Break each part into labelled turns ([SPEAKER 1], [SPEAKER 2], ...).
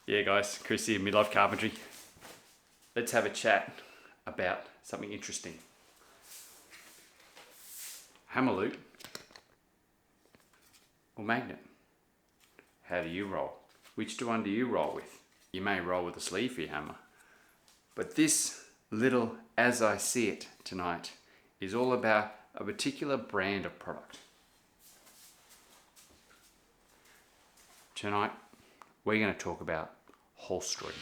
[SPEAKER 1] Yeah guys, Chris here, Midlife Carpentry. Let's have a chat about something interesting. Hammer loop or magnet? How do you roll? Which one do you roll with? You may roll with a sleeve for your hammer. But this little As I See It tonight is all about a particular brand of product. Tonight, we're going to talk about Holstery.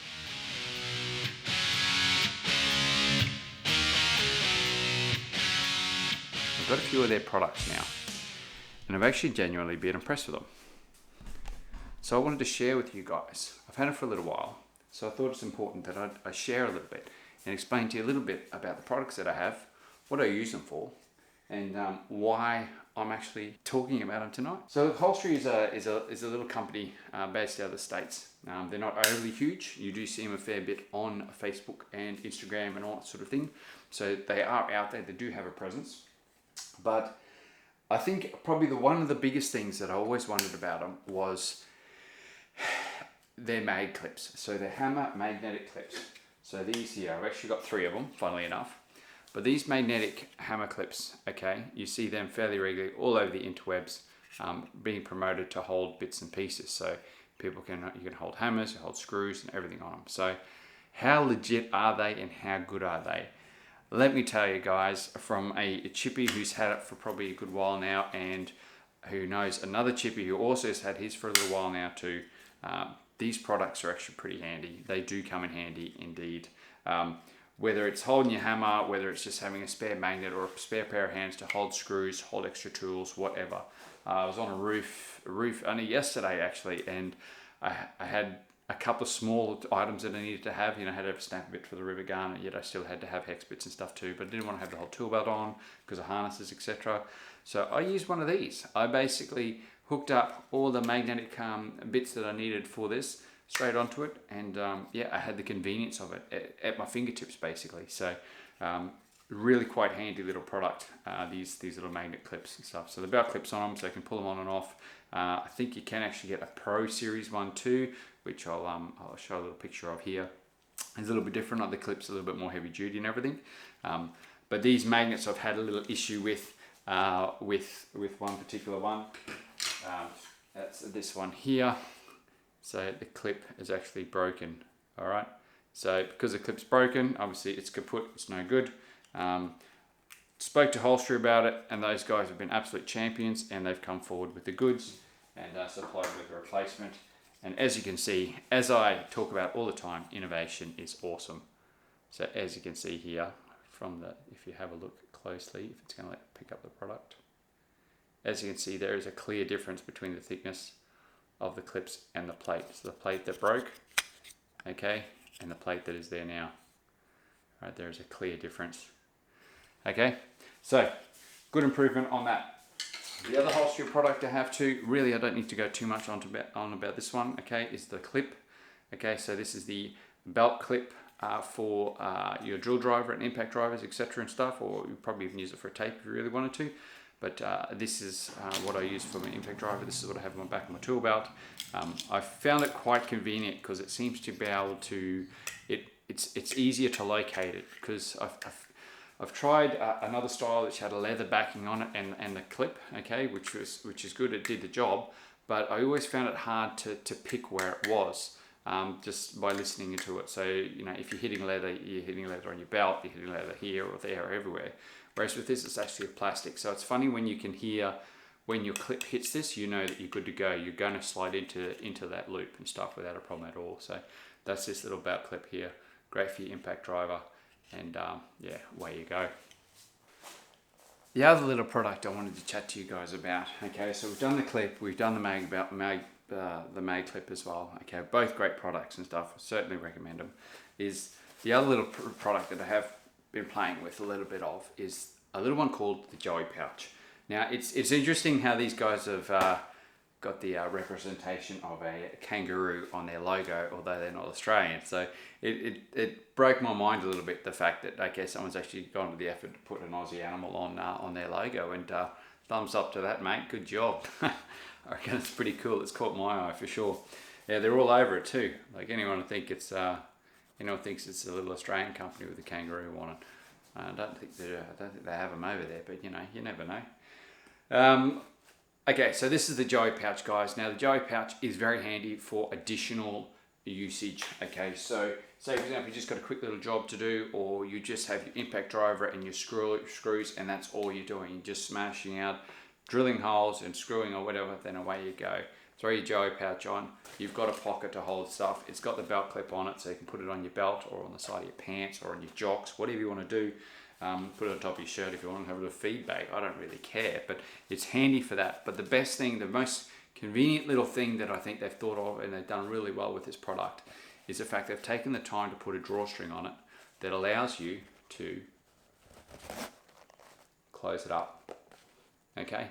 [SPEAKER 1] I've got a few of their products now, and I've actually genuinely been impressed with them. So I wanted to share with you guys. I've had it for a little while, so I thought it's important that I share a little bit and explain to you a little bit about the products that I have, what I use them for, and why I'm actually talking about them tonight. So Holstery is a little company based out of the States. They're not overly huge. You do see them a fair bit on Facebook and Instagram and all that sort of thing. So they are out there. They do have a presence. But I think probably one of the biggest things that I always wondered about them was their mag clips. So they're hammer magnetic clips. So these here, I've actually got 3 of them, funnily enough. But these magnetic hammer clips, okay, you see them fairly regularly all over the interwebs, being promoted to hold bits and pieces. So you can hold hammers, you hold screws and everything on them. So how legit are they and how good are they? Let me tell you guys, from a chippy who's had it for probably a good while now, and who knows another chippy who also has had his for a little while now too, these products are actually pretty handy. They do come in handy indeed. Whether it's holding your hammer, whether it's just having a spare magnet or a spare pair of hands to hold screws, hold extra tools, whatever. I was on a roof only yesterday actually, and I had a couple of small items that I needed to have. I had to have a snap bit for the river gun, yet I still had to have hex bits and stuff too, but I didn't want to have the whole tool belt on because of harnesses, etc. So I used one of these. I basically hooked up all the magnetic bits that I needed for this straight onto it, and yeah, I had the convenience of it at my fingertips basically. So really quite handy little product, these little magnet clips and stuff. So the belt clips on them, so you can pull them on and off. I think you can actually get a Pro Series one too, which I'll show a little picture of here. It's a little bit different, like the clips a little bit more heavy duty and everything. But these magnets I've had a little issue with one particular one. That's this one here. So the clip is actually broken. All right. So because the clip's broken, obviously it's kaput. It's no good. Spoke to Holstery about it, and those guys have been absolute champions, and they've come forward with the goods and supplied with a replacement. And as you can see, as I talk about all the time, innovation is awesome. So as you can see here, if you have a look closely, if it's going to pick up the product, as you can see, there is a clear difference between the thickness of the clips and the plate. So the plate that broke, okay, and the plate that is there now. Right, there is a clear difference. Okay, so good improvement on that. The other Holstery product I have too, really I don't need to go too much on about this one, okay, is the clip. Okay, so this is the belt clip for your drill driver and impact drivers, etc. and stuff, or you probably even use it for a tape if you really wanted to. But this is what I use for my impact driver. This is what I have on the back of my tool belt. I found it quite convenient because it seems to be able to, it's easier to locate it, because I've tried another style which had a leather backing on it and the clip, okay, which is good. It did the job, but I always found it hard to pick where it was just by listening to it. So if you're hitting leather on your belt, you're hitting leather here or there or everywhere. Whereas with this, it's actually a plastic. So it's funny when you can hear when your clip hits this, you know that you're good to go. You're going to slide into that loop and stuff without a problem at all. So that's this little belt clip here. Great for your impact driver. And yeah, away you go. The other little product I wanted to chat to you guys about. Okay, so we've done the clip, we've done the mag clip as well. Okay, both great products and stuff. I certainly recommend them. Is the other little product that I have been playing with a little bit of is a little one called the Joey pouch. Now it's interesting how these guys have got the representation of a kangaroo on their logo, although they're not Australian. So it broke my mind a little bit, the fact that okay, someone's actually gone to the effort to put an Aussie animal on their logo, and thumbs up to that, mate. Good job. I reckon it's pretty cool. It's caught my eye for sure. Yeah, they're all over it too. Like anyone thinks it's a little Australian company with a kangaroo on it. I don't think they have them over there, but you never know. Okay, so this is the Joey pouch, guys. Now the Joey pouch is very handy for additional usage. Okay, so say for example you just got a quick little job to do, or you just have your impact driver and your screws, and that's all you're doing. You're just smashing out, drilling holes and screwing or whatever, then away you go. Throw your Joey pouch on. You've got a pocket to hold stuff. It's got the belt clip on it, so you can put it on your belt or on the side of your pants or on your jocks, whatever you want to do. Put it on top of your shirt if you want to have a little feedback. I don't really care, but it's handy for that. But the best thing, the most convenient little thing that I think they've thought of and they've done really well with this product is the fact they've taken the time to put a drawstring on it that allows you to close it up. Okay?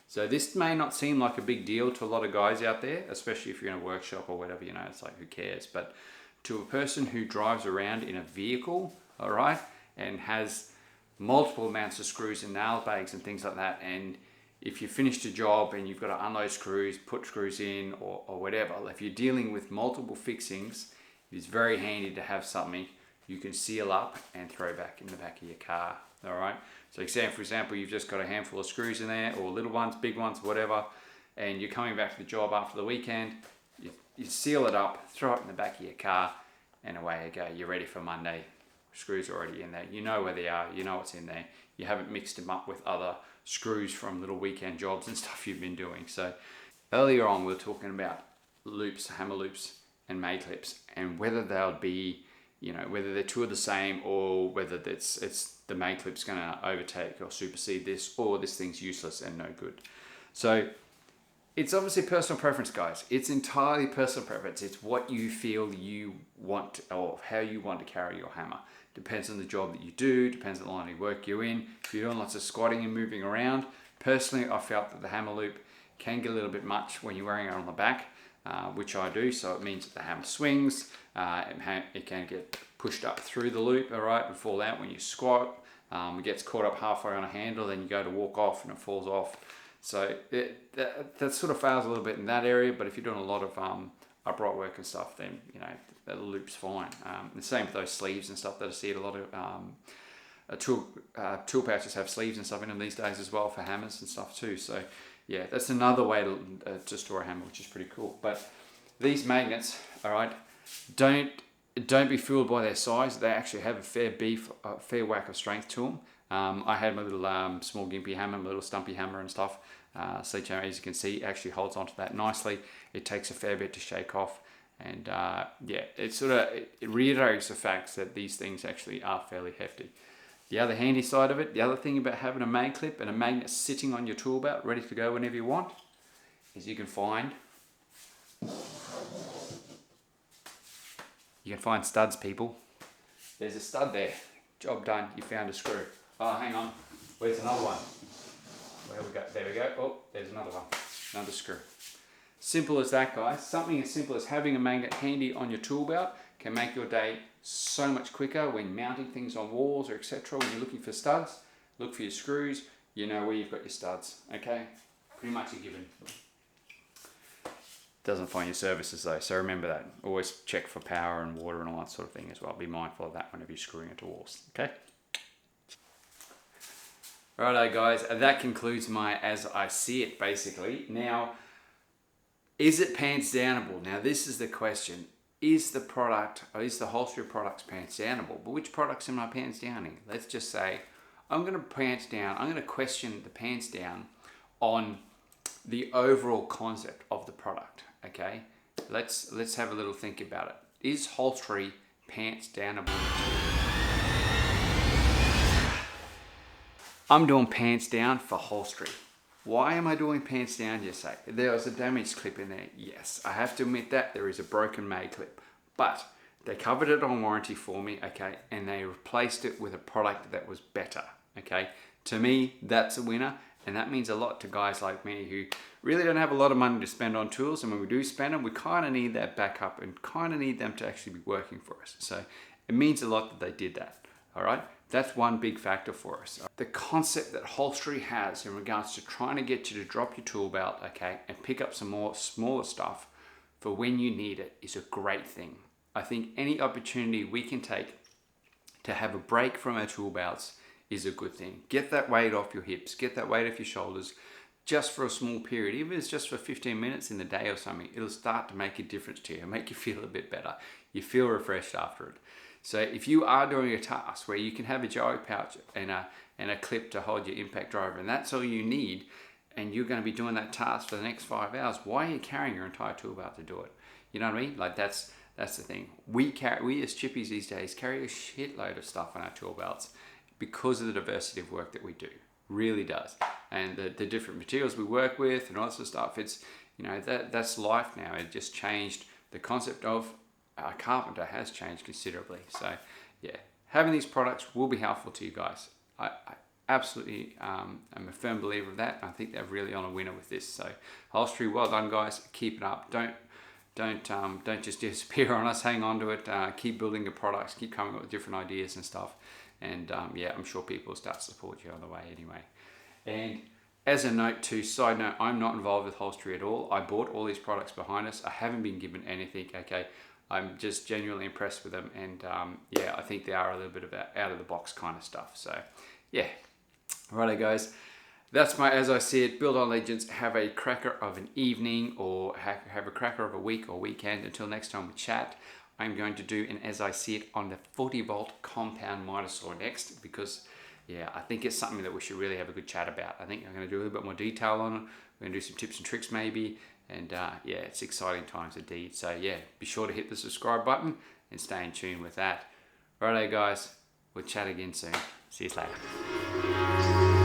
[SPEAKER 1] So this may not seem like a big deal to a lot of guys out there, especially if you're in a workshop or whatever, it's like, who cares? But to a person who drives around in a vehicle, all right, and has multiple amounts of screws and nail bags and things like that, and if you finished a job and you've got to unload screws, put screws in or whatever, if you're dealing with multiple fixings, it's very handy to have something you can seal up and throw back in the back of your car. All right, so say for example you've just got a handful of screws in there, or little ones, big ones, whatever, and you're coming back to the job after the weekend, you seal it up, throw it in the back of your car, and away you go. You're ready for Monday. Screws are already in there. You know where they are. You know what's in there. You haven't mixed them up with other screws from little weekend jobs and stuff you've been doing. So earlier on we were talking about loops, hammer loops and May clips, and whether they'll be, whether they're two of the same, or whether it's the May clip's going to overtake or supersede this, or this thing's useless and no good. So it's obviously personal preference, guys. It's entirely personal preference. It's what you feel you want, or how you want to carry your hammer. Depends on the job that you do, depends on the line of work you're in. If you're doing lots of squatting and moving around, personally, I felt that the hammer loop can get a little bit much when you're wearing it on the back, which I do. So it means that the hammer swings, it can get pushed up through the loop, all right, and fall out when you squat. It gets caught up halfway on a handle, then you go to walk off and it falls off. So that sort of fails a little bit in that area, but if you're doing a lot of upright work and stuff, then the loop's fine. The same with those sleeves and stuff that I see at a lot of tool pouches have sleeves and stuff in them these days as well for hammers and stuff too. So yeah, that's another way to store a hammer, which is pretty cool. But these magnets, all right, don't be fooled by their size. They actually have a fair whack of strength to them. I had my little small gimpy hammer, my little stumpy hammer and stuff. Sledgehammer, as you can see, actually holds onto that nicely. It takes a fair bit to shake off, and it reiterates the fact that these things actually are fairly hefty. The other handy side of it, the other thing about having a mag clip and a magnet sitting on your tool belt ready to go whenever you want, is you can find studs, people. There's a stud there. Job done. You found a screw. Oh, hang on. Where's another one? Where we go? There we go. Oh, there's another one. Another screw. Simple as that, guys. Something as simple as having a magnet handy on your tool belt can make your day so much quicker when mounting things on walls or etc. When you're looking for studs, look for your screws. You know where you've got your studs. Okay? Pretty much a given. Doesn't find your services though, so remember that. Always check for power and water and all that sort of thing as well. Be mindful of that whenever you're screwing into walls. Okay? Righto guys, that concludes my as I see it basically. Now, is it pants downable? Now this is the question. Is the Holstery products pants downable? But which products am I pants downing? Let's just say I'm going to question the pants down on the overall concept of the product. Okay? Let's have a little think about it. Is Holstery pants downable? I'm doing pants down for Holstery. Why am I doing pants down, you say? There was a damaged clip in there. Yes, I have to admit that there is a broken May clip. But they covered it on warranty for me, okay, and they replaced it with a product that was better, okay? To me, that's a winner, and that means a lot to guys like me who really don't have a lot of money to spend on tools, and when we do spend them, we kind of need that backup and kind of need them to actually be working for us. So it means a lot that they did that, all right? That's one big factor for us. The concept that Holstery has in regards to trying to get you to drop your tool belt, okay, and pick up some more smaller stuff for when you need it is a great thing. I think any opportunity we can take to have a break from our tool belts is a good thing. Get that weight off your hips, get that weight off your shoulders, just for a small period. Even if it's just for 15 minutes in the day or something, it'll start to make a difference to you, make you feel a bit better. You feel refreshed after it. So if you are doing a task where you can have a joey pouch and a clip to hold your impact driver, and that's all you need, and you're going to be doing that task for the next 5 hours, why are you carrying your entire tool belt to do it? You know what I mean? Like that's the thing. We as chippies these days carry a shitload of stuff on our tool belts because of the diversity of work that we do. Really does. And the different materials we work with and all that sort of stuff, it's, you know, that's life now. It just changed. The concept of a carpenter has changed considerably. So yeah, having these products will be helpful to you guys. I absolutely am a firm believer of that. I think they're really on a winner with this. So Holstery, well done guys. Keep it up. Don't just disappear on us. Hang on to it. Keep building your products. Keep coming up with different ideas and stuff. And yeah, I'm sure people will start to support you on the way anyway. And as a note too, side note, I'm not involved with Holstery at all. I bought all these products behind us. I haven't been given anything, okay? I'm just genuinely impressed with them. And yeah, I think they are a little bit of out of the box kind of stuff. So yeah, righto guys. That's my, as I see it, Build on Legends. Have a cracker of an evening, or have a cracker of a week or weekend. Until next time we chat, I'm going to do an as I see it on the 40 volt compound miter saw next, because yeah, I think it's something that we should really have a good chat about. I think I'm going to do a little bit more detail on it. We're going to do some tips and tricks maybe, and yeah, it's exciting times indeed. So yeah, be sure to hit the subscribe button and stay in tune with that. Righto guys, we'll chat again soon. See you later.